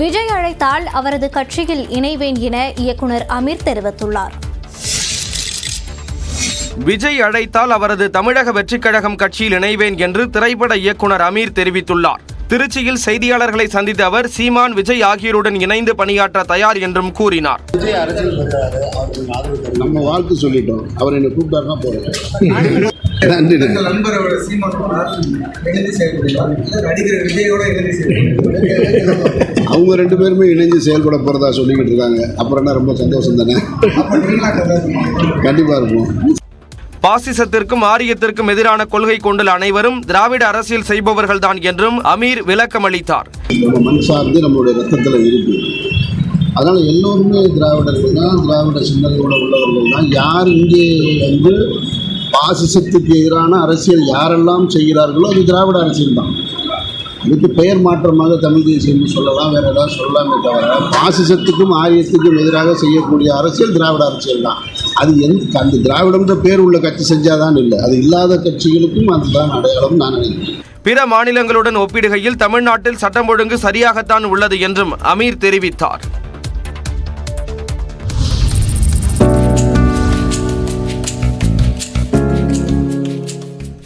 விஜய் அழைத்தால் அவரது கட்சியில் இணைவேன் என இயக்குனர் அமீர் தெரிவித்துள்ளார். விஜய் அழைத்தால் அவரது தமிழக வெற்றிக் கழகம் கட்சியில் இணைவேன் என்று திரைப்பட இயக்குனர் அமீர் தெரிவித்துள்ளார். திருச்சியில் செய்தியாளர்களை சந்தித்த அவர் சீமான், விஜய் ஆகியோருடன் இணைந்து பணியாற்ற தயார் என்றும் கூறினார். நம்ம வாழ்த்து சொல்லிட்டோம், அவர் என்னை கூப்பிட்டாருன்னா போறேன். அவங்க 2 பேருமே இணைஞ்சு செயல்பட போறதா சொல்லிக்கிட்டு இருக்காங்க. அப்புறம் என்ன, ரொம்ப சந்தோஷம் தானே. கண்டிப்பா இருக்கும். பாசிசத்திற்கும் ஆரியத்திற்கும் எதிரான கொள்கை கொண்டுள்ள அனைவரும் திராவிட அரசியல் செய்பவர்கள்தான் என்றும் அமீர் விளக்கமளித்தார். நம்ம மண் சார்ந்து நம்மளுடைய ரத்தத்தில் இருக்கு. அதனால எல்லோருமே திராவிடர்கள் தான், திராவிட சிந்தனையோட உள்ளவர்கள் தான். யார் இங்கே வந்து பாசிசத்துக்கு எதிரான அரசியல் யாரெல்லாம் செய்கிறார்களோ அது திராவிட அரசியல் தான். இதுக்கு பெயர் மாற்றமாக தமிழ் தேசியம் சொல்லலாம், வேற ஏதாவது சொல்லலாமே தவிர பாசிசத்துக்கும் ஆரியத்துக்கும் எதிராக செய்யக்கூடிய அரசியல் திராவிட அரசியல் தான். அது அந்த திராவிடம்ன்ற பேர் உள்ள கட்சி செஞ்சாதான் இல்லை, அது இல்லாத கட்சிகளுக்கும் அதுதான் அடையாளம் நான் நினைக்கிறேன். பிற மாநிலங்களுடன் ஒப்பிடுகையில் தமிழ்நாட்டில் சட்டம் ஒழுங்கு சரியாகத்தான் உள்ளது என்றும் அமீர் தெரிவித்தார்.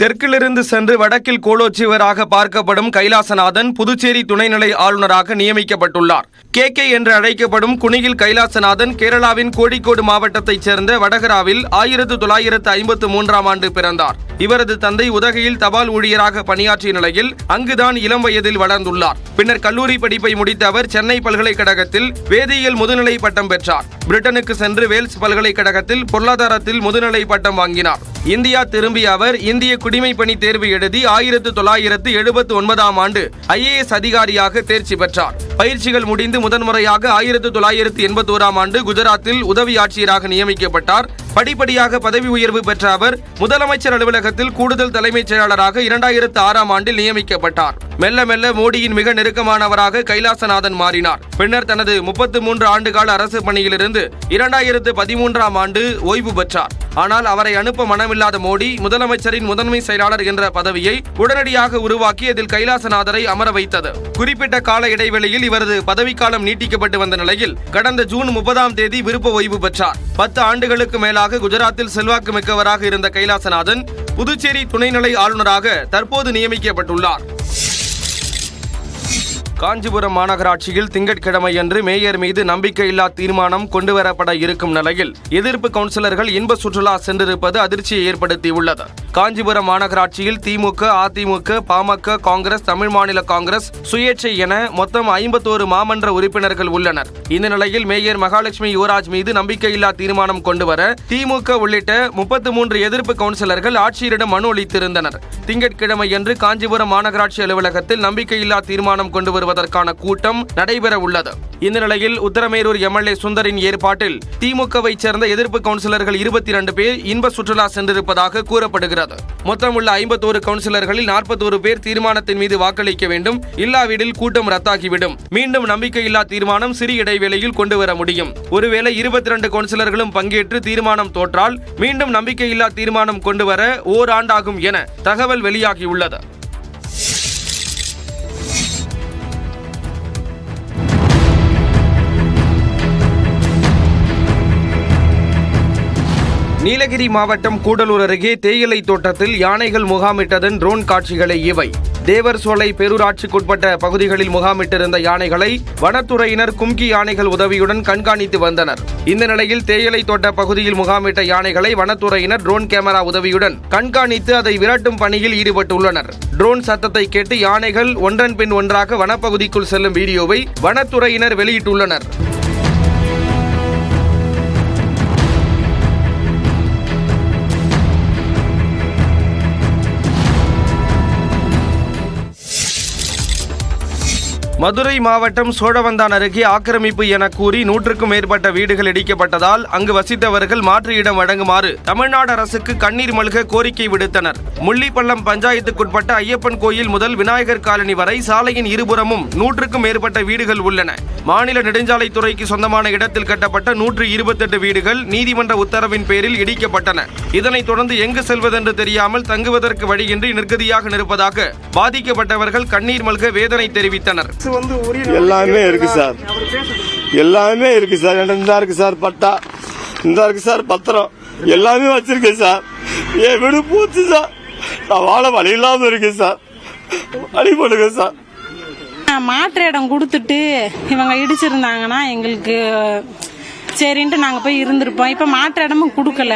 தெற்கிலிருந்து சென்று வடக்கில் கோலோச்சியவராக பார்க்கப்படும் கைலாசநாதன் புதுச்சேரி துணைநிலை ஆளுநராக நியமிக்கப்பட்டுள்ளார். KK என்று அழைக்கப்படும் குணிகில் கைலாசநாதன் கேரளாவின் கோழிக்கோடு மாவட்டத்தைச் சேர்ந்த வடகராவில் 1953ஆம் ஆண்டு பிறந்தார். இவரது தந்தை உதகையில் தபால் ஊழியராக பணியாற்றிய நிலையில் அங்குதான் இளம் வயதில் வளர்ந்துள்ளார். பின்னர் கல்லூரி படிப்பை முடித்த அவர் சென்னை பல்கலைக்கழகத்தில் வேதியியல் முதுநிலை பட்டம் பெற்றார். பிரிட்டனுக்கு சென்று வேல்ஸ் பல்கலைக்கழகத்தில் பொருளாதாரத்தில் முதுநிலை பட்டம் வாங்கினார். இந்தியா திரும்பிய அவர் இந்திய குடிமை பணி தேர்வு எழுதி 1979ஆம் ஆண்டு IAS அதிகாரியாக தேர்ச்சி பெற்றார். பயிற்சிகள் முடிந்து முதன்முறையாக 1981ஆம் ஆண்டு குஜராத்தில் உதவி ஆட்சியராக நியமிக்கப்பட்டார். படிப்படியாக பதவி உயர்வு பெற்ற அவர் முதலமைச்சர் அலுவலகத்தில் கூடுதல் தலைமைச் செயலாளராக 2006ஆம் ஆண்டில் நியமிக்கப்பட்டார். மெல்ல மெல்ல மோடியின் மிக நெருக்கமானவராக கைலாசநாதன் மாறினார். பின்னர் தனது 33 ஆண்டுகால அரசு பணியிலிருந்து 2013ஆம் ஆண்டு ஓய்வு பெற்றார். ஆனால் அவரை அனுப்ப மனமில்லாத மோடி முதலமைச்சரின் முதன்மை செயலாளர் என்ற பதவியை உடனடியாக உருவாக்கி அதில் கைலாசநாதரை அமர வைத்தது. குறிப்பிட்ட கால இடைவெளியில் இவரது பதவிக்காலம் நீட்டிக்கப்பட்டு வந்த நிலையில் கடந்த ஜூன் 30ஆம் தேதி விருப்ப ஓய்வு பெற்றார். 10 ஆண்டுகளுக்கு மேலாக குஜராத்தில் செல்வாக்கு மிக்கவராக இருந்த கைலாசநாதன் புதுச்சேரி துணைநிலை ஆளுநராக தற்போது நியமிக்கப்பட்டுள்ளார். காஞ்சிபுரம் மாநகராட்சியில் திங்கட்கிழமையன்று மேயர் மீது நம்பிக்கையில்லா தீர்மானம் கொண்டுவரப்பட இருக்கும் நிலையில் எதிர்ப்பு கவுன்சிலர்கள் இன்ப சுற்றுலா சென்றிருப்பது அதிர்ச்சியை ஏற்படுத்தியுள்ளது. காஞ்சிபுரம் மாநகராட்சியில் திமுக, அதிமுக, பாமக, காங்கிரஸ், தமிழ் மாநில காங்கிரஸ், சுயேட்சை என மொத்தம் 51 மாமன்ற உறுப்பினர்கள் உள்ளனர். இந்த நிலையில் மேயர் மகாலட்சுமி யுவராஜ் மீது நம்பிக்கையில்லா தீர்மானம் கொண்டுவர திமுக உள்ளிட்ட 33 எதிர்ப்பு கவுன்சிலர்கள் ஆட்சியரிடம் மனு அளித்திருந்தனர். திங்கட்கிழமையன்று காஞ்சிபுரம் மாநகராட்சி அலுவலகத்தில் நம்பிக்கையில்லா தீர்மானம் கொண்டு வருவதற்கான கூட்டம் நடைபெற உள்ளது. இந்த நிலையில் உத்தரமேரூர் MLA சுந்தரின் ஏற்பாட்டில் திமுகவை சேர்ந்த எதிர்ப்பு கவுன்சிலர்கள் 22 பேர் இன்ப சுற்றுலா சென்றிருப்பதாக கூறப்படுகிறது. மொத்தம் உள்ள 51 கவுன்சிலர்களில் 41 பேர் தீர்மானத்தின் மீது வாக்களிக்க வேண்டும். இல்லாவிடில் கூட்டம் ரத்தாகிவிடும். மீண்டும் நம்பிக்கையில்லா தீர்மானம் சிறிய இடைவேளையில் கொண்டு வர முடியும். ஒருவேளை 22 கவுன்சிலர்களும் பங்கேற்று தீர்மானம் தோற்றால் மீண்டும் நம்பிக்கையில்லா தீர்மானம் கொண்டு வர ஓராண்டாகும் என தகவல் வெளியாகியுள்ளது. நீலகிரி மாவட்டம் கூடலூர் அருகே தேயிலை தோட்டத்தில் யானைகள் முகாமிட்டதன் ட்ரோன் காட்சிகளை இவை. தேவர் சோலை பேரூராட்சிக்குட்பட்ட பகுதிகளில் முகாமிட்டிருந்த யானைகளை வனத்துறையினர் கும்கி யானைகள் உதவியுடன் கண்காணித்து வந்தனர். இந்த நிலையில் தேயிலை தோட்ட பகுதியில் முகாமிட்ட யானைகளை வனத்துறையினர் ட்ரோன் கேமரா உதவியுடன் கண்காணித்து அதை விரட்டும் பணியில் ஈடுபட்டுள்ளனர். ட்ரோன் சத்தத்தை கேட்டு யானைகள் ஒன்றன் பின் ஒன்றாக வனப்பகுதிக்குள் செல்லும் வீடியோவை வனத்துறையினர் வெளியிட்டுள்ளனர். மதுரை மாவட்டம் சோழவந்தான் அருகே ஆக்கிரமிப்பு என கூறி 100க்கும் மேற்பட்ட வீடுகள் இடிக்கப்பட்டதால் அங்கு வசித்தவர்கள் மாற்று இடம் வழங்குமாறு தமிழ்நாடு அரசுக்கு கண்ணீர் மல்க கோரிக்கை விடுத்தனர். முள்ளிப்பள்ளம் பஞ்சாயத்துக்குட்பட்ட ஐயப்பன் கோயில் முதல் விநாயகர் காலனி வரை சாலையின் இருபுறமும் 100க்கும் மேற்பட்ட வீடுகள் உள்ளன. மாநில நெடுஞ்சாலைத்துறைக்கு சொந்தமான இடத்தில் கட்டப்பட்ட 128 வீடுகள் நீதிமன்ற உத்தரவின் பேரில் இடிக்கப்பட்டன. இதனைத் தொடர்ந்து எங்கு செல்வதென்று தெரியாமல் தங்குவதற்கு வழியின்றி நிர்கதியாக நிற்பதாக பாதிக்கப்பட்டவர்கள் கண்ணீர் மல்க வேதனை தெரிவித்தனர். எல்லாமே இருக்கு சார், எல்லாமே இருக்கு சார். இந்த இருக்கு சார் பட்டா, இந்த இருக்கு சார் பத்திரம், எல்லாமே வச்சிருக்கேன் சார். என் வீடு போச்சு சார், நான் வாழ வழி இல்லாம இருக்கேன் சார், வழி போடுங்க சார். மாற்று இடம் கொடுத்துட்டு இவங்க இடிச்சிருந்தாங்கன்னா எங்களுக்கு சரின்ட்டு நாங்கள் போய் இருந்திருப்போம். இப்போ மாற்று இடமும் கொடுக்கல.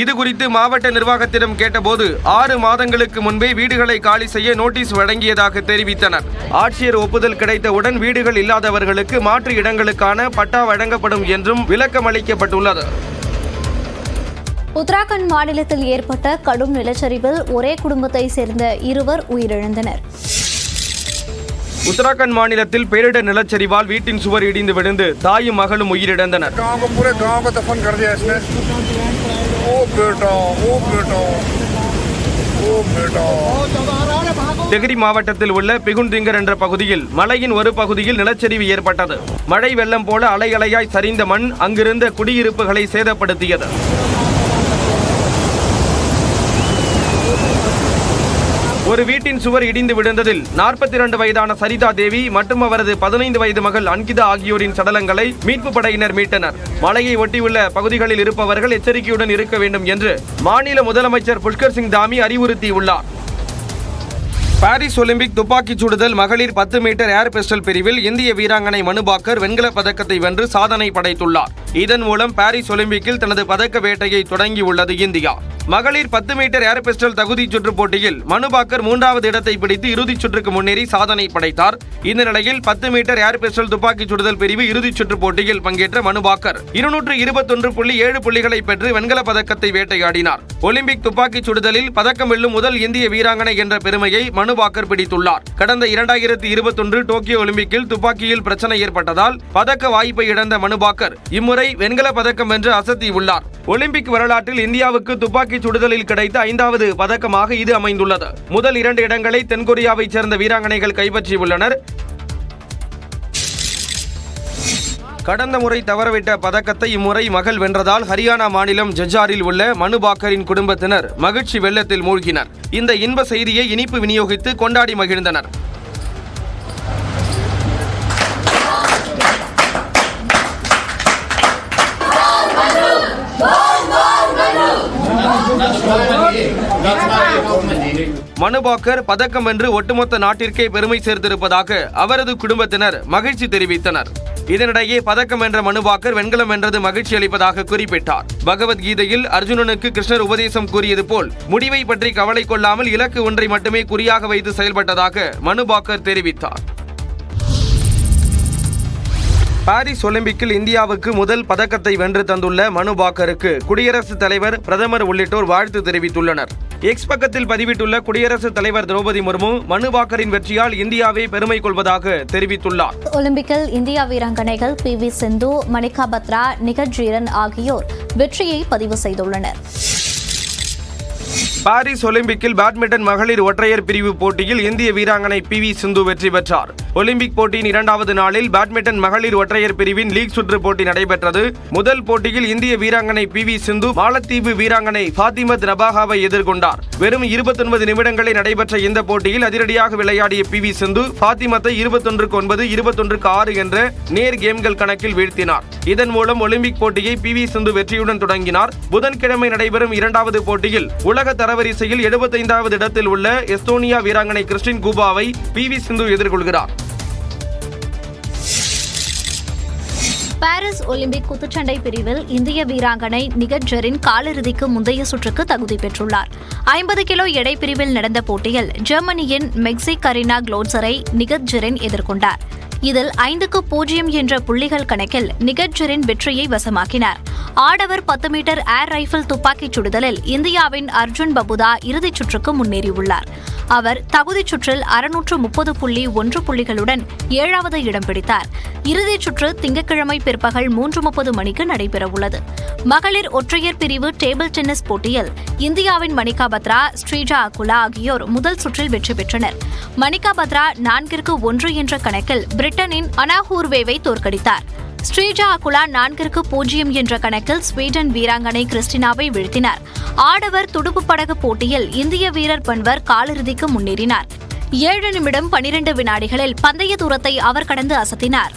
இது குறித்து மாவட்ட நிர்வாகத்திடம் கேட்டபோது 6 மாதங்களுக்கு முன்பே வீடுகளை காலி செய்ய நோட்டீஸ் வழங்கியதாக தெரிவித்தனர். ஆட்சியர் ஒப்புதல் கிடைத்தவுடன் வீடுகள் இல்லாதவர்களுக்கு மாற்று இடங்களுக்கான பட்டா வழங்கப்படும் என்றும் விளக்கம் அளிக்கப்பட்டுள்ளது. உத்தராகண்ட் மாநிலத்தில் ஏற்பட்ட கடும் நிலச்சரிவில் ஒரே குடும்பத்தை சேர்ந்த 2 உயிரிழந்தனர். உத்தராகண்ட் மாநிலத்தில் பேரிடர் நிலச்சரிவால் வீட்டின் சுவர் இடிந்து விழுந்து தாயும் மகளும் உயிரிழந்தனர். தெஹ்ரி மாவட்டத்தில் உள்ள பிகுன்திங்கர் என்ற பகுதியில் மலையின் ஒரு பகுதியில் நிலச்சரிவு ஏற்பட்டது. மழை வெள்ளம் போல அலை அலையாய் சரிந்த மண் அங்கிருந்த குடியிருப்புகளை சேதப்படுத்தியது. ஒரு வீட்டின் சுவர் இடிந்து விழுந்ததில் 42 வயதான சரிதா தேவி மற்றும் அவரது 15 வயது மகள் அன்கிதா ஆகியோரின் சடலங்களை மீட்பு படையினர் மீட்டனர். மலையை ஒட்டியுள்ள பகுதிகளில் இருப்பவர்கள் எச்சரிக்கையுடன் இருக்க வேண்டும் என்று மாநில முதலமைச்சர் புஷ்கர் சிங் தாமி அறிவுறுத்தியுள்ளார். பாரிஸ் ஒலிம்பிக் துப்பாக்கிச் சுடுதல் மகளிர் 10 மீட்டர் ஏர் பிஸ்டல் பிரிவில் இந்திய வீராங்கனை மனு பாக்கர் வெண்கலப் பதக்கத்தை வென்று சாதனை படைத்துள்ளார். இதன் மூலம் பாரிஸ் ஒலிம்பிக்கில் தனது பதக்க வேட்டையை தொடங்கியுள்ளது இந்தியா. மகளிர் 10 மீட்டர் ஏர் பிஸ்டல் தகுதி சுற்று போட்டியில் மனு பாக்கர் 3வது இடத்தை பிடித்து இறுதிச் சுற்றுக்கு முன்னேறி சாதனை படைத்தார். இந்த நிலையில் 10 மீட்டர் ஏர் பிஸ்டல் துப்பாக்கிச் சுடுதல் பிரிவு இறுதிச் சுற்று போட்டியில் பங்கேற்ற மனு பாக்கர் 221.7 புள்ளிகளை பெற்று வெண்கலப் பதக்கத்தை வேட்டையாடினார். ஒலிம்பிக் துப்பாக்கிச் சுடுதலில் பதக்கம் வெல்லும் முதல் இந்திய வீராங்கனை என்ற பெருமையை மனு பாக்கர் பிடித்துள்ளார். கடந்த 2021 டோக்கியோ ஒலிம்பிக்கில் துப்பாக்கியில் பிரச்சனை ஏற்பட்டதால் பதக்க வாய்ப்பை இழந்த மனு பாக்கர் இம்முறை வெண்கல பதக்கம் வென்று அசத்தியுள்ளார். ஒலிம்பிக் வரலாற்றில் இந்தியாவுக்கு துப்பாக்கி சுடுதலில் கிடைத்த 5வது பதக்கமாக இது அமைந்துள்ளது. முதல் 2 இடங்களை தென்கொரியாவைச் சேர்ந்த வீராங்கனைகள் கைப்பற்றியுள்ளனர். கடந்த முறை தவறவிட்ட பதக்கத்தை இம்முறை மகள் வென்றதால் ஹரியானா மாநிலம் ஜஜ்ஜாரில் உள்ள மனு பாக்கரின் குடும்பத்தினர் மகிழ்ச்சி வெள்ளத்தில் மூழ்கினர். இந்த இன்ப செய்தியை இனிப்பு விநியோகித்து கொண்டாடி மகிழ்ந்தனர். மனு பாக்கர் பதக்கம் வென்று ஒட்டுமொத்த நாட்டிற்கே பெருமை சேர்த்திருப்பதாக அவரது குடும்பத்தினர் மகிழ்ச்சி தெரிவித்தனர். இதனிடையே பதக்கம் வென்ற மனு பாக்கர் வெண்கலம் வென்றது மகிழ்ச்சி அளிப்பதாக குறிப்பிட்டார். பகவத்கீதையில் அர்ஜுனனுக்கு கிருஷ்ணர் உபதேசம் கூறியது போல் முடிவை பற்றி கவலை கொள்ளாமல் இலக்கு ஒன்றை மட்டுமே குறியாக வைத்து செயல்பட்டதாக மனு பாக்கர் தெரிவித்தார். பாரிஸ் ஒலிம்பிக்கில் இந்தியாவுக்கு முதல் பதக்கத்தை வென்று தந்துள்ள மனு பாக்கருக்கு குடியரசுத் தலைவர், பிரதமர் உள்ளிட்டோர் வாழ்த்து தெரிவித்துள்ளனர். எக்ஸ் பக்கத்தில் பதிவிட்டுள்ள குடியரசுத் தலைவர் திரௌபதி முர்மு மனு பாக்கரின் வெற்றியால் இந்தியாவே பெருமை கொள்வதாக தெரிவித்துள்ளார். ஒலிம்பிக்கில் இந்தியா வீராங்கனைகள் PV சிந்து, மணிகா பத்ரா, நிகத் ஜீரன் ஆகியோர் வெற்றியை பதிவு செய்துள்ளனர். பாரிஸ் ஒலிம்பிக்கில் பேட்மிண்டன் மகளிர் ஒற்றையர் பிரிவு போட்டியில் இந்திய வீராங்கனை PV சிந்து வெற்றி பெற்றார். ஒலிம்பிக் போட்டியின் 2வது நாளில் பேட்மிண்டன் மகளிர் ஒற்றையர் பிரிவின் லீக் சுற்று போட்டி நடைபெற்றது. முதல் போட்டியில் இந்திய வீராங்கனை PV சிந்து மாலத்தீவு வீராங்கனை ஃபாத்திமத் ரபாகாவை எதிர்கொண்டார். வெறும் 29 நிமிடங்களில் நடைபெற்ற இந்த போட்டியில் அதிரடியாக விளையாடிய PV சிந்து ஃபாத்திமத்தை 21-9, 21-6 என்ற நேர் கேம்கள் கணக்கில் வீழ்த்தினார். இதன் மூலம் ஒலிம்பிக் போட்டியை PV சிந்து வெற்றியுடன் தொடங்கினார். புதன்கிழமை நடைபெறும் 2வது போட்டியில் உலக தரவரிசையில் 75வது இடத்தில் உள்ள எஸ்தோனியா வீராங்கனை கிறிஸ்டின் கூபாவை PV சிந்து எதிர்கொள்கிறார். பாரிஸ் ஒலிம்பிக் குத்துச்சண்டை பிரிவில் இந்திய வீராங்கனை நிகத் ஜெரின் காலிறுதிக்கு முந்தைய சுற்றுக்கு தகுதி பெற்றுள்ளார். 50 கிலோ எடை பிரிவில் நடந்த போட்டியில் ஜெர்மனியின் மெக்ஸி கரீனா குளோட்சரை நிகத் ஜெரின் எதிர்கொண்டார். இதில் 5-0 என்ற புள்ளிகள் கணக்கில் நிகத் ஜெரின் வெற்றியை வசமாக்கினார். ஆடவர் 10 மீட்டர் ஏர் ரைபிள் துப்பாக்கிச் சுடுதலில் இந்தியாவின் அர்ஜுன் பபுதா இறுதிச் சுற்றுக்கு முன்னேறியுள்ளார். அவர் தகுதிச் சுற்றில் 630.1 புள்ளிகளுடன் 7வது இடம் பிடித்தார். இறுதிச் சுற்று திங்கட்கிழமை பிற்பகல் 3:30 மணிக்கு நடைபெறவுள்ளது. மகளிர் ஒற்றையர் பிரிவு டேபிள் டென்னிஸ் போட்டியில் இந்தியாவின் மணிகா பத்ரா, ஸ்ரீஜா அகுலா ஆகியோர் முதல் சுற்றில் வெற்றி பெற்றனர். மணிகா பத்ரா 4-1 என்ற கணக்கில் பிரிட்டனின் அனாஹூர்வேவை தோற்கடித்தார். ஸ்ரீஜா அகுலா 4-0 என்ற கணக்கில் ஸ்வீடன் வீராங்கனை கிறிஸ்டினாவை வீழ்த்தினார். ஆடவர் துடுப்பு படகு போட்டியில் இந்திய வீரர் பன்வர் காலிறுதிக்கு முன்னேறினார். 7 நிமிடம் 12 வினாடிகளில் பந்தய தூரத்தை அவர் கடந்து அசத்தினார்.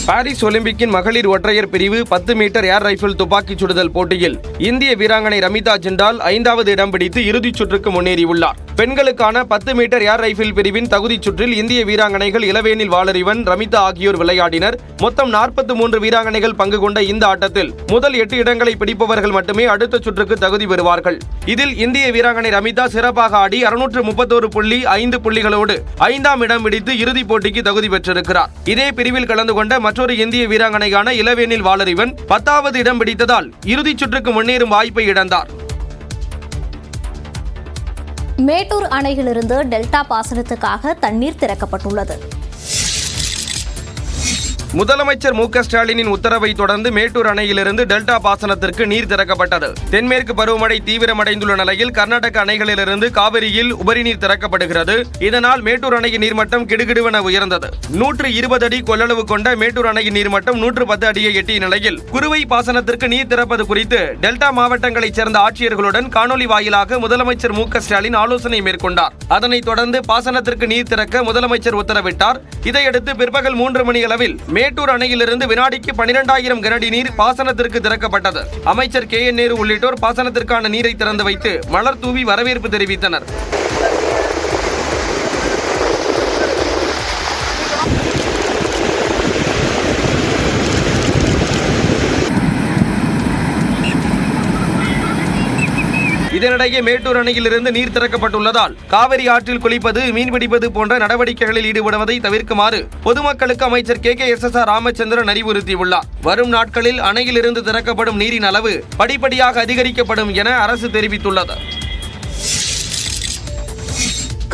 பாரிஸ் ஒலிம்பிக்கின் மகளிர் ஒற்றையர் பிரிவு 10 மீட்டர் ஏர் ரைபிள் துப்பாக்கிச் சுடுதல் போட்டியில் இந்திய வீராங்கனை ரமிதா ஜிண்டால் 5வது இடம் பிடித்து இறுதிச் சுற்றுக்கு முன்னேறியுள்ளார். பெண்களுக்கான 10 மீட்டர் ஏர் ரைபிள் பிரிவின் தகுதிச் சுற்றில் இந்திய வீராங்கனைகள் இளவேனில் வாளறிவன், ரமிதா ஆகியோர் விளையாடினர். மொத்தம் 43 வீராங்கனைகள் பங்கு கொண்ட இந்த ஆட்டத்தில் முதல் 8 இடங்களை பிடிப்பவர்கள் மட்டுமே அடுத்த சுற்றுக்கு தகுதி பெறுவார்கள். இதில் இந்திய வீராங்கனை ரமிதா சிறப்பாக ஆடி 631.5 புள்ளிகளோடு 5ஆம் இடம் பிடித்து இறுதிப் போட்டிக்கு தகுதி பெற்றிருக்கிறார். இதே பிரிவில் கலந்து கொண்ட மற்றொரு இந்திய வீராங்கனையான இளவேனில் வாளறிவன் 10வது இடம் பிடித்ததால் இறுதிச் சுற்றுக்கு முன்னேறும் வாய்ப்பை இழந்தார். மேட்டூர் அணையிலிருந்து டெல்டா பாசனத்துக்காக தண்ணீர் திறக்கப்பட்டுள்ளது. முதலமைச்சர் மு க ஸ்டாலினின் உத்தரவை தொடர்ந்து மேட்டூர் அணையிலிருந்து டெல்டா பாசனத்திற்கு நீர் திறக்கப்பட்டது. தென்மேற்கு பருவமழை தீவிரமடைந்துள்ள நிலையில் கர்நாடக அணைகளிலிருந்து காவிரியில் உபரிநீர் திறக்கப்படுகிறது. இதனால் மேட்டூர் அணையின் நீர்மட்டம் கிடுகிடுவென உயர்ந்தது. 120 அடி கொள்ளளவு கொண்ட மேட்டூர் அணையின் நீர்மட்டம் 110 அடியை எட்டிய நிலையில் குறுவை பாசனத்திற்கு நீர் திறப்பது குறித்து டெல்டா மாவட்டங்களைச் சேர்ந்த ஆட்சியர்களுடன் காணொலி வாயிலாக முதலமைச்சர் மு க ஸ்டாலின் ஆலோசனை மேற்கொண்டார். அதனைத் தொடர்ந்து பாசனத்திற்கு நீர் திறக்க முதலமைச்சர் உத்தரவிட்டார். இதையடுத்து பிற்பகல் 3 மணி அளவில் மேட்டூர் அணையிலிருந்து வினாடிக்கு 12,000 கனஅடி நீர் பாசனத்திற்கு திறக்கப்பட்டது. அமைச்சர் KN நேரு உள்ளிட்டோர் பாசனத்திற்கான நீரை திறந்து வைத்து மலர் தூவி வரவேற்பு தெரிவித்தனர். இதனிடையே மேட்டூர் அணையிலிருந்து நீர் திறக்கப்பட்டுள்ளதால் காவிரி ஆற்றில் குளிப்பது, மீன்பிடிப்பது போன்ற நடவடிக்கைகளில் ஈடுபடுவதை தவிர்க்குமாறு பொதுமக்களுக்கு அமைச்சர் KKSSR ராமச்சந்திரன் அறிவுறுத்தியுள்ளார். வரும் நாட்களில் அணையிலிருந்து திறக்கப்படும் நீரின் அளவு படிப்படியாக அதிகரிக்கப்படும் என அரசு தெரிவித்துள்ளது.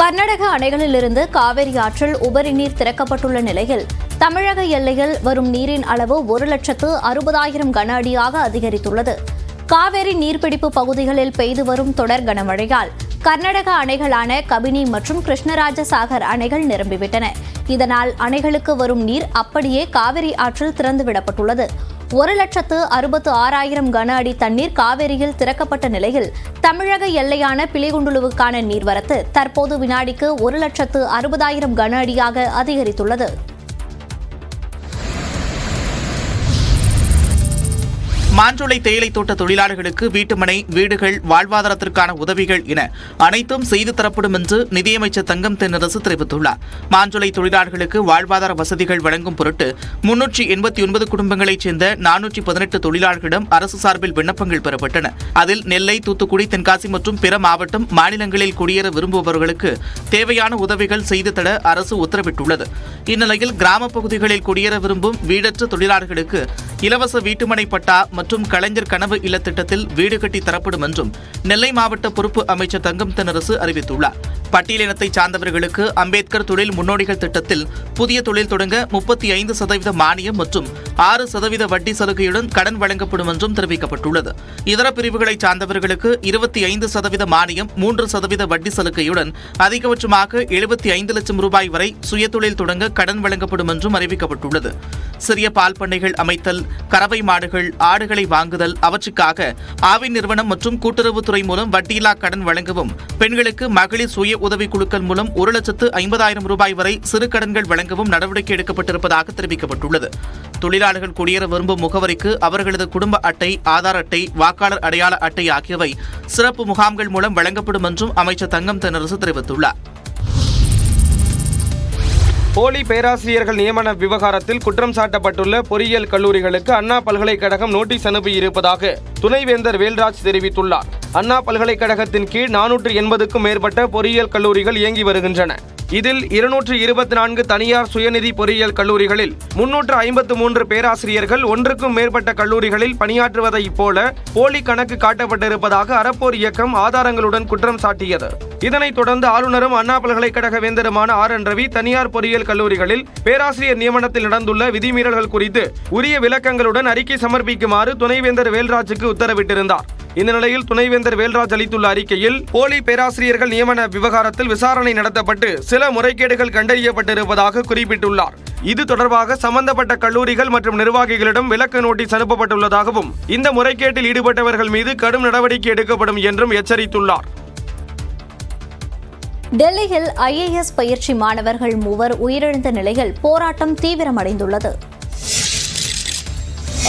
கர்நாடக அணைகளிலிருந்து காவிரி ஆற்றில் உபரி நீர் திறக்கப்பட்டுள்ள நிலையில் தமிழக எல்லையில் வரும் நீரின் அளவு 1,60,000 கன அடியாக அதிகரித்துள்ளது. காவிரி நீர்பிடிப்பு பகுதிகளில் பெய்து வரும் தொடர் கனமழையால் கர்நாடக அணைகளான கபினி மற்றும் கிருஷ்ணராஜசாகர் அணைகள் நிரம்பிவிட்டன. இதனால் அணைகளுக்கு வரும் நீர் அப்படியே காவிரி ஆற்றில் திறந்துவிடப்பட்டுள்ளது. 1,66,000 கன அடி தண்ணீர் காவிரியில் திறக்கப்பட்ட நிலையில் தமிழக எல்லையான பிலிகுண்டுலுவுக்கான நீர்வரத்து தற்போது வினாடிக்கு 1,60,000 கன அடியாக அதிகரித்துள்ளது. மாஞ்சோலை தேயிலை தோட்ட தொழிலாளர்களுக்கு வீட்டுமனை, வீடுகள், வாழ்வாதாரத்திற்கான உதவிகள் என அனைத்தும் செய்து தரப்படும் என்று நிதியமைச்சர் தங்கம் தென்னரசு தெரிவித்துள்ளார். மாஞ்சோலை தொழிலாளர்களுக்கு வாழ்வாதார வசதிகள் வழங்கும் பொருட்டு 389 குடும்பங்களைச் சேர்ந்த 418 தொழிலாளர்களிடம் அரசு சார்பில் விண்ணப்பங்கள் பெறப்பட்டன. அதில் நெல்லை, தூத்துக்குடி, தென்காசி மற்றும் பிற மாவட்டம், மாநிலங்களில் குடியேற விரும்புபவர்களுக்கு தேவையான உதவிகள் செய்து தர அரசு உத்தரவிட்டுள்ளது. இந்நிலையில் கிராமப் பகுதிகளில் குடியேற விரும்பும் வீடற்ற தொழிலாளர்களுக்கு இலவச வீட்டுமனை பட்டா மற்றும் கலைஞர் கனவு இல்ல திட்டத்தில் வீடு கட்டி தரப்படும் என்றும் நெல்லை மாவட்ட பொறுப்பு அமைச்சர் தங்கம் தென்னரசு அறிவித்துள்ளார். பட்டியலினத்தை சார்ந்தவர்களுக்கு அம்பேத்கர் தொழில் முன்னோடிகள் திட்டத்தில் புதிய தொழில் தொடங்க 35% மானியம் மற்றும் 6% வட்டி சலுகையுடன் கடன் வழங்கப்படும் என்றும் தெரிவிக்கப்பட்டுள்ளது. இதர பிரிவுகளை சார்ந்தவர்களுக்கு 25% மானியம், 3% வட்டி சலுகையுடன் அதிகபட்சமாக 75 லட்சம் ரூபாய் வரை சுயதொழில் தொடங்க கடன் வழங்கப்படும் என்றும் அறிவிக்கப்பட்டுள்ளது. சிறிய பால் பண்ணைகள் அமைத்தல், கறவை மாடுகள், ஆடுகளை வாங்குதல், அவற்றுக்காக ஆவின் நிறுவனம் மற்றும் கூட்டுறவுத்துறை மூலம் வட்டியில்லா கடன் வழங்கவும், பெண்களுக்கு மகளிர் சுய உதவிக் குழுக்கள் மூலம் 1,50,000 ரூபாய் வரை சிறு கடன்கள் வழங்கவும் நடவடிக்கை எடுக்கப்பட்டிருப்பதாக தெரிவிக்கப்பட்டுள்ளது. தொழிலாளர்கள் குடியேற விரும்பும் முகவரிக்கு அவர்களது குடும்ப அட்டை, ஆதார் அட்டை, வாக்காளர் அடையாள அட்டை ஆகியவை சிறப்பு முகாம்கள் மூலம் வழங்கப்படும் என்றும் அமைச்சர் தங்கம் தென்னரசு தெரிவித்துள்ளார். போலி பேராசிரியர்கள் நியமன விவகாரத்தில் குற்றம் சாட்டப்பட்டுள்ள பொறியியல் கல்லூரிகளுக்கு அண்ணா பல்கலைக்கழகம் நோட்டீஸ் அனுப்பியிருப்பதாக துணைவேந்தர் வேல்ராஜ் தெரிவித்துள்ளார். அண்ணா பல்கலைக்கழகத்தின் கீழ் 480க்கும் மேற்பட்ட பொறியியல் கல்லூரிகள் இயங்கி வருகின்றன. இதில் 224 தனியார் சுயநிதி பொறியியல் கல்லூரிகளில் 353 பேராசிரியர்கள் ஒன்றுக்கும் மேற்பட்ட கல்லூரிகளில் பணியாற்றுவதைப் போல போலி கணக்கு காட்டப்பட்டிருப்பதாக அறப்போர் இயக்கம் ஆதாரங்களுடன் குற்றம் சாட்டியது. இதனைத் தொடர்ந்து ஆளுநரும் அண்ணா பல்கலைக்கழக வேந்தருமான RN ரவி தனியார் பொறியியல் கல்லூரிகளில் பேராசிரியர் நியமனத்தில் நடந்துள்ள விதிமீறல்கள் குறித்து உரிய விளக்கங்களுடன் அறிக்கை சமர்ப்பிக்குமாறு துணைவேந்தர் வேல்ராஜுக்கு உத்தரவிட்டிருந்தார். இந்த நிலையில் துணைவேந்தர் வேல்ராஜ் அளித்துள்ள அறிக்கையில் போலி பேராசிரியர்கள் நியமன விவகாரத்தில் விசாரணை நடத்தப்பட்டு சில முறைகேடுகள் கண்டறியப்பட்டிருப்பதாக குறிப்பிட்டுள்ளார். இது தொடர்பாக சம்பந்தப்பட்ட கல்லூரிகள் மற்றும் நிர்வாகிகளிடம் விளக்க நோட்டீஸ் அனுப்பப்பட்டுள்ளதாகவும் இந்த முறைகேட்டில் ஈடுபட்டவர்கள் மீது கடும் நடவடிக்கை எடுக்கப்படும் என்றும் எச்சரித்துள்ளார். டெல்லியில் ஐஏஎஸ் பயிற்சி மாணவர்கள் 3 உயிரிழந்த நிலையில் போராட்டம் தீவிரமடைந்துள்ளது.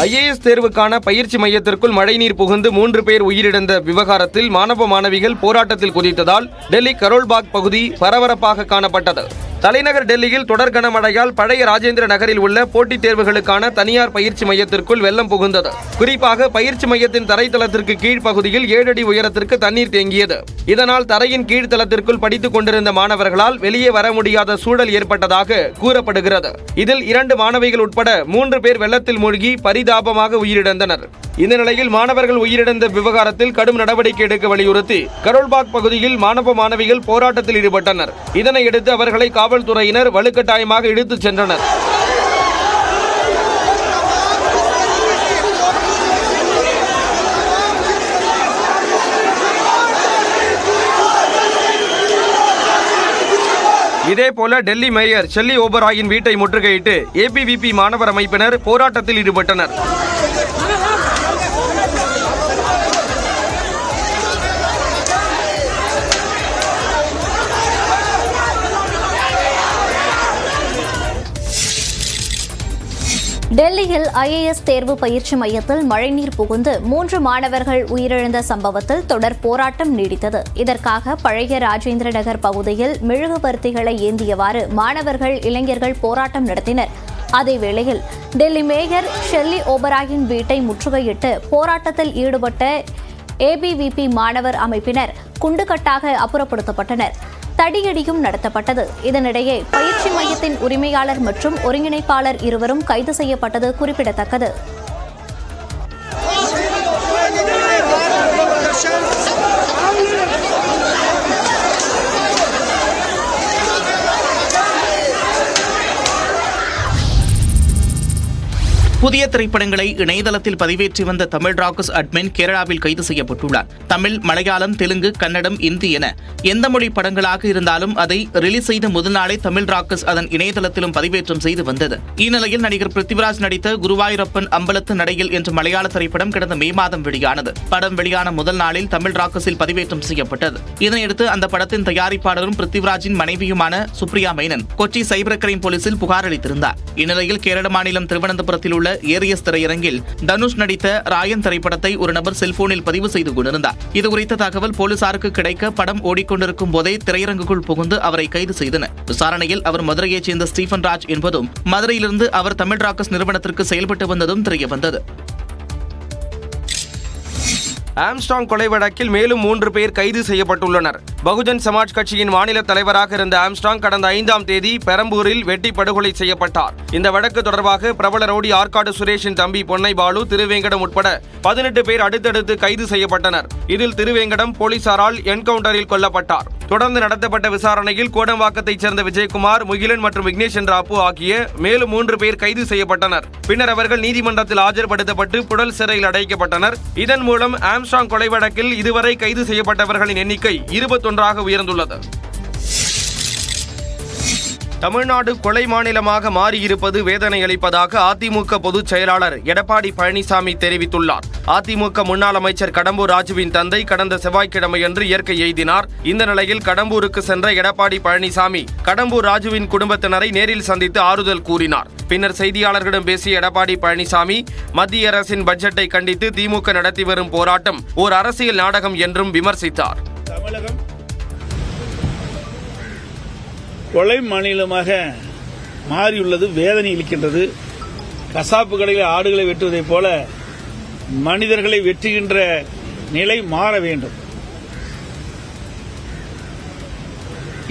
ஐஏஎஸ் தேர்வுக்கான பயிற்சி மையத்திற்குள் மழைநீர் புகுந்து 3 பேர் உயிரிழந்த விவகாரத்தில் மாணவ மாணவிகள் போராட்டத்தில் குதித்ததால் டெல்லி கரோல்பாக் பகுதி பரபரப்பாக காணப்பட்டது. தலைநகர் டெல்லியில் தொடர் கனமழையால் பழைய ராஜேந்திர நகரில் உள்ள போட்டித் தேர்வுகளுக்கான தனியார் பயிற்சி மையத்திற்குள் வெள்ளம் புகுந்தது. குறிப்பாக பயிற்சி மையத்தின் தரைத்தளத்திற்கு கீழ்ப்பகுதியில் 7 அடி உயரத்திற்கு தண்ணீர் தேங்கியது. இதனால் தரையின் கீழ்த்தளத்திற்குள் படித்துக் கொண்டிருந்த மாணவர்களால் வெளியே வர முடியாத சூழல் ஏற்பட்டதாக கூறப்படுகிறது. இதில் 2 மாணவிகள் உட்பட 3 பேர் வெள்ளத்தில் மூழ்கி பரிதாபமாக உயிரிழந்தனர். இந்த நிலையில் மாணவர்கள் உயிரிழந்த விவகாரத்தில் கடும் நடவடிக்கை எடுக்க வலியுறுத்தி கரோல்பாக் பகுதியில் மாணவ மாணவிகள் போராட்டத்தில் ஈடுபட்டனர். இதனையடுத்து அவர்களை காவல்துறையினர் வலுக்கட்டாயமாக இழுத்துச் சென்றனர். இதேபோல டெல்லி மேயர் ஷெல்லி ஓபராயின் வீட்டை முற்றுகையிட்டு ஏபிவிபி மாணவர் அமைப்பினர் போராட்டத்தில் ஈடுபட்டனர். டெல்லியில் ஐஏஎஸ் தேர்வு பயிற்சி மையத்தில் மழைநீர் புகுந்து 3 மாணவர்கள் உயிரிழந்த சம்பவத்தில் தொடர் போராட்டம் நீடித்தது. இதற்காக பழைய ராஜேந்திர நகர் பகுதியில் மெழுகுவர்த்திகளை ஏந்தியவாறு மாணவர்கள், இளைஞர்கள் போராட்டம் நடத்தினர். அதேவேளையில் டெல்லி மேயர் ஷெல்லி ஓபராயின் வீட்டை முற்றுகையிட்டு போராட்டத்தில் ஈடுபட்ட ஏபிவிபி மாணவர் அமைப்பினர் குண்டுகட்டாக அப்புறப்படுத்தப்பட்டனர். தடியடியும் நடத்தப்பட்டது. இதனிடையே பயிற்சி மையத்தின் உரிமையாளர் மற்றும் ஒருங்கிணைப்பாளர் இருவரும் கைது செய்யப்பட்டது குறிப்பிடத்தக்கது. புதிய திரைப்படங்களை இணையதளத்தில் பதிவேற்றி வந்த தமிழ் ராக்கர்ஸ் அட்மின் கேரளாவில் கைது செய்யப்பட்டுள்ளார். தமிழ், மலையாளம், தெலுங்கு, கன்னடம், இந்தி என எந்த மொழி படங்களாக இருந்தாலும் அதை ரிலீஸ் செய்த முதல் நாளே தமிழ் ராக்கர்ஸ் அதன் இணையதளத்திலும் பதிவேற்றம் செய்து வந்தது. இந்நிலையில் நடிகர் பிருத்திவிராஜ் நடித்த குருவாயூரப்பன் அம்பலத்து நடையில் என்ற மலையாள திரைப்படம் கடந்த மே மாதம் வெளியானது. படம் வெளியான முதல் நாளில் தமிழ் ராக்கர்ஸில் பதிவேற்றம் செய்யப்பட்டது. இதனையடுத்து அந்த படத்தின் தயாரிப்பாளரும் பிருத்திவிராஜின் மனைவியுமான சுப்ரியா மேனன் கொச்சி சைபர் கிரைம் போலீசில் புகார் அளித்திருந்தார். இந்நிலையில் கேரள மாநிலம் திருவனந்தபுரத்தில் உள்ள ஏரியஸ் திரையரங்கில் தனுஷ் நடித்த ராயன் திரைப்படத்தை ஒரு நபர் செல்போனில் பதிவு செய்து கொண்டிருந்தார். இதுகுறித்த தகவல் போலீசாருக்கு கிடைக்க படம் ஓடிக்கொண்டிருக்கும் போதே திரையரங்குக்குள் புகுந்து அவரை கைது செய்தனர். விசாரணையில் அவர் மதுரையைச் சேர்ந்த ஸ்டீபன் ராஜ் என்பதும் மதுரையிலிருந்து அவர் தமிழ் ராக்கர்ஸ் நிறுவனத்திற்கு செயல்பட்டு வந்ததும் தெரியவந்தது. ஆம்ஸ்ட்ராங் கொலை வழக்கில் மேலும் 3 பேர் கைது செய்யப்பட்டுள்ளனர். பகுஜன் சமாஜ் கட்சியின் மாநில தலைவராக இருந்த ஆம்ஸ்ட்ராங் கடந்த 5ஆம் தேதி பெரம்பூரில் வெட்டி படுகொலை செய்யப்பட்டார். இந்த வழக்கு தொடர்பாக பிரபல ரவுடி ஆற்காடு சுரேஷின் தம்பி பொன்னை பாலு, திருவேங்கடம் உட்பட 18 பேர் அடுத்தடுத்து கைது செய்யப்பட்டனர். இதில் திருவேங்கடம் போலீசாரால் என்கவுண்டரில் கொல்லப்பட்டார். தொடர்ந்து நடத்தப்பட்ட விசாரணையில் கோடம்பாக்கத்தைச் சேர்ந்த விஜயகுமார், முகிலன் மற்றும் விக்னேஷ் என்ற அப்பு ஆகிய மேலும் 3 பேர் கைது செய்யப்பட்டனர். பின்னர் அவர்கள் நீதிமன்றத்தில் ஆஜர்படுத்தப்பட்டு புழல் சிறையில் அடைக்கப்பட்டனர். இதன் மூலம் ஆம்ஸ்ட்ராங் கொலை வழக்கில் இதுவரை கைது செய்யப்பட்டவர்களின் எண்ணிக்கை 21ஆக உயர்ந்துள்ளது. தமிழ்நாடு கொலை மாநிலமாக மாறியிருப்பது வேதனை அளிப்பதாக அதிமுக பொதுச் செயலாளர் எடப்பாடி பழனிசாமி தெரிவித்துள்ளார். அதிமுக முன்னாள் அமைச்சர் கடம்பூர் ராஜுவின் தந்தை கடந்த செவ்வாய்க்கிழமையன்று இயற்கை எய்தினார். இந்த நிலையில் கடம்பூருக்கு சென்ற எடப்பாடி பழனிசாமி கடம்பூர் ராஜுவின் குடும்பத்தினரை நேரில் சந்தித்து ஆறுதல் கூறினார். பின்னர் செய்தியாளர்களிடம் பேசிய எடப்பாடி பழனிசாமி மத்திய அரசின் பட்ஜெட்டை கண்டித்து திமுக நடத்தி வரும் போராட்டம் ஓர் அரசியல் நாடகம் என்றும் விமர்சித்தார். தமிழகம் கொலை மாநிலமாக மாறியுள்ளது வேதனை அளிக்கின்றது. கசாப்பு கடையில் ஆடுகளை வெட்டுவதைப் போல மனிதர்களை வெட்டுகின்ற நிலை மாற வேண்டும்.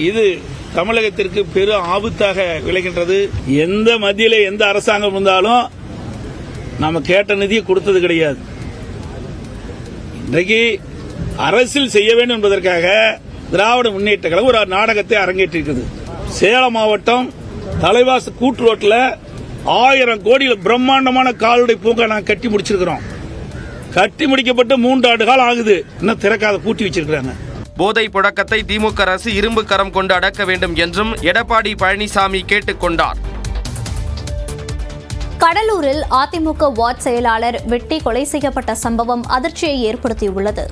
இது தமிழகத்திற்கு பெரு ஆபத்தாக விளைகின்றது. எந்த மத்தியிலே எந்த அரசாங்கம் இருந்தாலும் நாம கேட்ட நிதியை கொடுத்தது கிடையாது. இன்றைக்கு அரசியல் செய்ய வேண்டும் என்பதற்காக திராவிட முன்னேற்ற கழகம் ஒரு நாடகத்தை அரங்கேற்றிருக்கிறது. சேலம் மாவட்டம் தலைவாசு கூட்டு ரோட்டில் 1000 கோடியில் பிரம்மாண்டமான கால்நடை பூங்கா நாங்கள் கட்டி முடிச்சிருக்கிறோம். கட்டி முடிக்கப்பட்டு 3 ஆண்டு காலம் ஆகுது, இன்னும் திறக்காத பூட்டி வச்சிருக்கிறாங்க. போதை புழக்கத்தை திமுக அரசு இரும்பு கரம் கொண்டு அடக்க வேண்டும் என்றும் எடப்பாடி பழனிசாமி கேட்டுக் கொண்டார். கடலூரில் அதிமுக வார்டு செயலாளர் வெட்டி கொலை செய்யப்பட்ட சம்பவம் அதிர்ச்சியை ஏற்படுத்தியுள்ளது.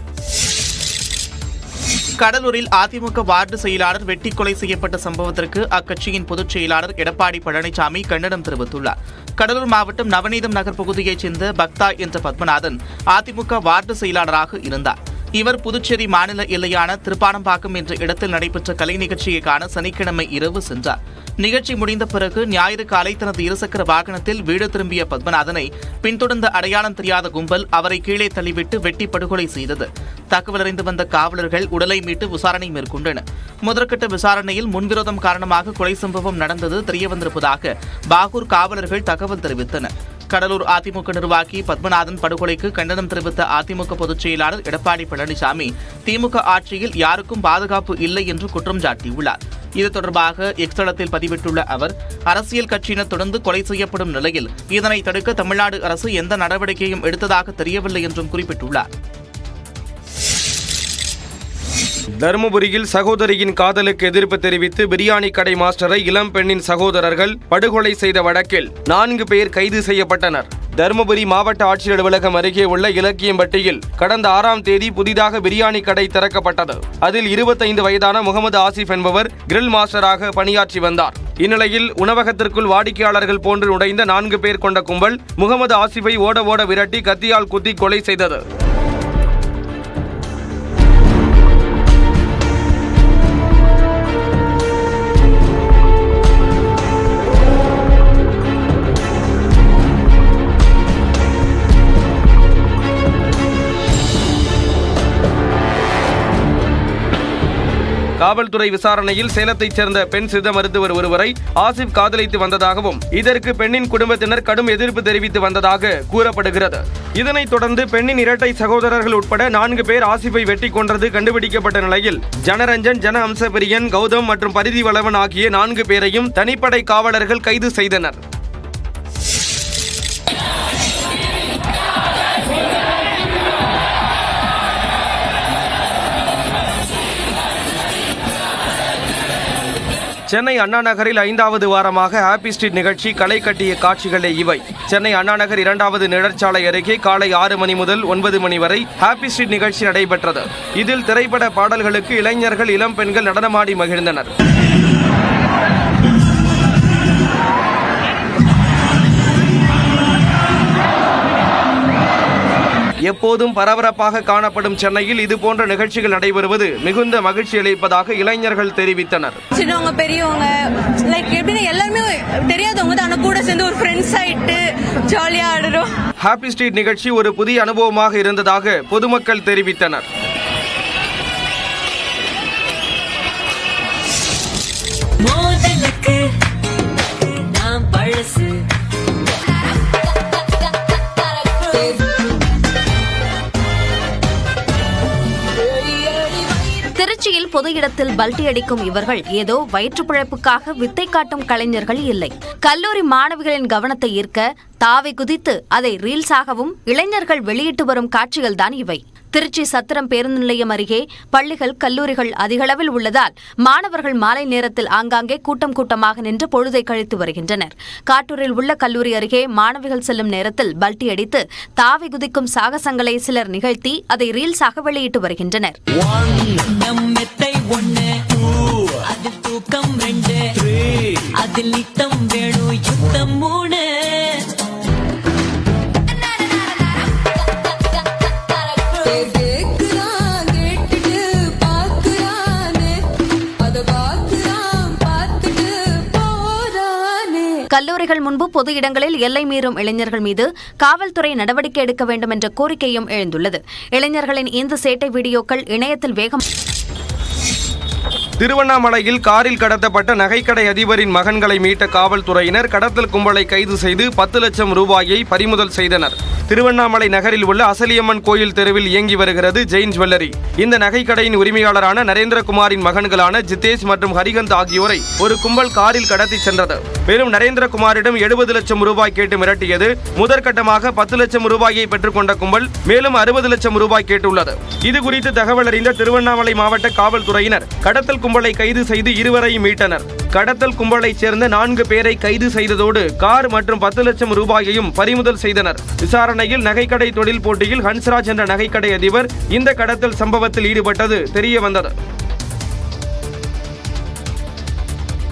கடலூரில் அதிமுக வார்டு செயலாளர் வெட்டி கொலை செய்யப்பட்ட சம்பவத்திற்கு அக்கட்சியின் பொதுச் செயலாளர் எடப்பாடி பழனிசாமி கண்டனம் தெரிவித்துள்ளார். கடலூர் மாவட்டம் நவநீதம் நகர் பகுதியைச் சேர்ந்த பக்தா என்ற பத்மநாதன் அதிமுக வார்டு செயலாளராக இருந்தார். இவர் புதுச்சேரி மாநில எல்லையான திருப்பானம்பாக்கம் என்ற இடத்தில் நடைபெற்ற கலை நிகழ்ச்சியை காண சனிக்கிழமை இரவு சென்றார். நிகழ்ச்சி முடிந்த பிறகு ஞாயிறு காலை தனது இருசக்கர வாகனத்தில் வீடு திரும்பிய பத்மநாதனை பின்தொடர்ந்த அடையாளம் தெரியாத கும்பல் அவரை கீழே தள்ளிவிட்டு வெட்டி படுகொலை செய்தது. தகவல் அறிந்து வந்த காவலர்கள் உடலை மீட்டு விசாரணை மேற்கொண்டனர். முதற்கட்ட விசாரணையில் முன்விரோதம் காரணமாக கொலை சம்பவம் நடந்தது தெரியவந்திருப்பதாக பாகூர் காவலர்கள் தகவல் தெரிவித்தனர். கடலூர் அதிமுக நிர்வாகி பத்மநாதன் படுகொலைக்கு கண்டனம் தெரிவித்த அதிமுக பொதுச் செயலாளர் எடப்பாடி பழனிசாமி திமுக ஆட்சியில் யாருக்கும் பாதுகாப்பு இல்லை என்று குற்றம் சாட்டியுள்ளார். இது தொடர்பாக எக்ஸ் தளத்தில் பதிவிட்டுள்ள அவர், அரசியல் கட்சியினர் தொடர்ந்து கொலை செய்யப்படும் நிலையில் இதனை தடுக்க தமிழ்நாடு அரசு எந்த நடவடிக்கையும் எடுத்ததாக தெரியவில்லை என்றும் குறிப்பிட்டுள்ளார். தருமபுரியில் சகோதரியின் காதலுக்கு எதிர்ப்பு தெரிவித்து பிரியாணி கடை மாஸ்டரை இளம் பெண்ணின் சகோதரர்கள் படுகொலை செய்த வழக்கில் 4 பேர் கைது செய்யப்பட்டனர். தருமபுரி மாவட்ட ஆட்சியர் அலுவலகம் அருகே உள்ள இலக்கியம்பட்டியில் கடந்த 6ஆம் தேதி புதிதாக பிரியாணி கடை திறக்கப்பட்டது. அதில் 25 வயதான முகமது ஆசிப் என்பவர் கிரில் மாஸ்டராக பணியாற்றி வந்தார். இந்நிலையில் உணவகத்திற்குள் வாடிக்கையாளர்கள் போன்று நுழைந்த 4 பேர் கொண்ட கும்பல் முகமது ஆசிப்பை ஓட விரட்டி கத்தியால் குத்தி கொலை செய்தது. காவல்துறை விசாரணையில் சேலத்தைச் சேர்ந்த பெண் சித்த மருத்துவர் ஒருவரை ஆசிப் காதலித்து வந்ததாகவும் இதற்கு பெண்ணின் குடும்பத்தினர் கடும் எதிர்ப்பு தெரிவித்து வந்ததாக கூறப்படுகிறது. இதனைத் தொடர்ந்து பெண்ணின் இரட்டை சகோதரர்கள் உட்பட 4 பேர் ஆசிப்பை வெட்டி கொன்றது கண்டுபிடிக்கப்பட்ட நிலையில் ஜனரஞ்சன், ஜன அம்சபிரியன், கௌதம் மற்றும் பரிதி வளவன் ஆகிய 4 பேரையும் தனிப்படை காவலர்கள் கைது செய்தனர். சென்னை அண்ணா நகரில் 5வது வாரமாக ஹாப்பி ஸ்ட்ரீட் நிகழ்ச்சி களை கட்டிய காட்சிகளே இவை. சென்னை அண்ணா நகர் 2வது நிழற்சாலை அருகே காலை 6 மணி முதல் 9 மணி வரை ஹாப்பி ஸ்ட்ரீட் நிகழ்ச்சி நடைபெற்றது. இதில் திரைப்பட பாடல்களுக்கு இளைஞர்கள், இளம் பெண்கள் நடனமாடி மகிழ்ந்தனர். எப்போதும் பரபரப்பாக காணப்படும் சென்னையில் இதுபோன்ற நிகழ்ச்சிகள் நடைபெறுவது மிகுந்த மகிழ்ச்சி அளிப்பதாக இளைஞர்கள் தெரிவித்தனர். சின்னவங்க, பெரியவங்க, லைக் எப்படின்னா எல்லாருமே தெரியாதவங்க தான், ஆனா கூட சேர்ந்து ஒரு ஃப்ரெண்ட்ஸ் ஆயிட்டு ஜாலியா ஆடுறோம். ஹாப்பி ஸ்ட்ரீட் நிகழ்ச்சி ஒரு புதிய அனுபவமாக இருந்ததாக பொதுமக்கள் தெரிவித்தனர். திருச்சியில் பொது இடத்தில் பல்டி அடிக்கும் இவர்கள் ஏதோ வயிற்றுப்பிழைப்புக்காக வித்தை காட்டும் கலைஞர்கள் இல்லை. கல்லூரி மாணவிகளின் கவனத்தை ஈர்க்க தாவி குதித்து அதை ரீல்ஸாகவும் இளைஞர்கள் வெளியிட்டு வரும் காட்சிகள்தான் இவை. திருச்சி சத்திரம் பேருந்து நிலையம் அருகே பள்ளிகள், கல்லூரிகள் அதிகளவில் உள்ளதால் மாணவர்கள் மாலை நேரத்தில் ஆங்காங்கே கூட்டமாக நின்று பொழுதை கழித்து வருகின்றனர். காட்டூரில் உள்ள கல்லூரி அருகே மாணவிகள் செல்லும் நேரத்தில் பல்டி அடித்து தாவி குதிக்கும் சாகசங்களை சிலர் நிகழ்த்தி அதை ரீல்ஸாக வெளியிட்டு வருகின்றனர். கல்லூரிகள் முன்பு பொது இடங்களில் எல்லை மீறும் இளைஞர்கள் மீது காவல்துறை நடவடிக்கை எடுக்க வேண்டும் என்ற கோரிக்கையும் எழுந்துள்ளது. இளைஞர்களின் இந்த சேட்டை வீடியோக்கள் இணையத்தில் வேகம். திருவண்ணாமலையில் காரில் கடத்தப்பட்ட நகைக்கடை அதிபரின் மகன்களை மீட்ட காவல்துறையினர் கடத்தல் கும்பலை கைது செய்து 10 லட்சம் ரூபாயை பறிமுதல் செய்தனர். திருவண்ணாமலை நகரில் உள்ள அசலியம்மன் கோயில் தெருவில் இயங்கி வருகிறது ஜெயின் ஜுவல்லரி. இந்த நகைக்கடையின் உரிமையாளரான நரேந்திரகுமாரின் மகன்களான ஜிதேஷ் மற்றும் ஹரிகந்த் ஆகியோரை ஒரு கும்பல் காரில் கடத்தி சென்றது. மேலும் நரேந்திரகுமாரிடம் 70 லட்சம் ரூபாய் கேட்டு மிரட்டியது. முதற்கட்டமாக 10 லட்சம் ரூபாயை பெற்றுக்கொண்ட கும்பல் மேலும் 60 லட்சம் ரூபாய் கேட்டுள்ளது. இதுகுறித்து தகவல் அறிந்த திருவண்ணாமலை மாவட்ட காவல்துறையினர் கடத்தல் கும்பலை கைது செய்து இருவரையும் மீட்டனர். கடத்தல் கும்பலைச் சேர்ந்த 4 பேரை கைது செய்ததோடு கார் மற்றும் 10 லட்சம் ரூபாயையும் பறிமுதல் செய்தனர். விசாரணையில் நகைக்கடை தொழில் போட்டியில் ஹன்ஸ்ராஜ் என்ற நகைக்கடை அதிபர் இந்த கடத்தல் சம்பவத்தில் ஈடுபட்டது தெரிய வந்தது.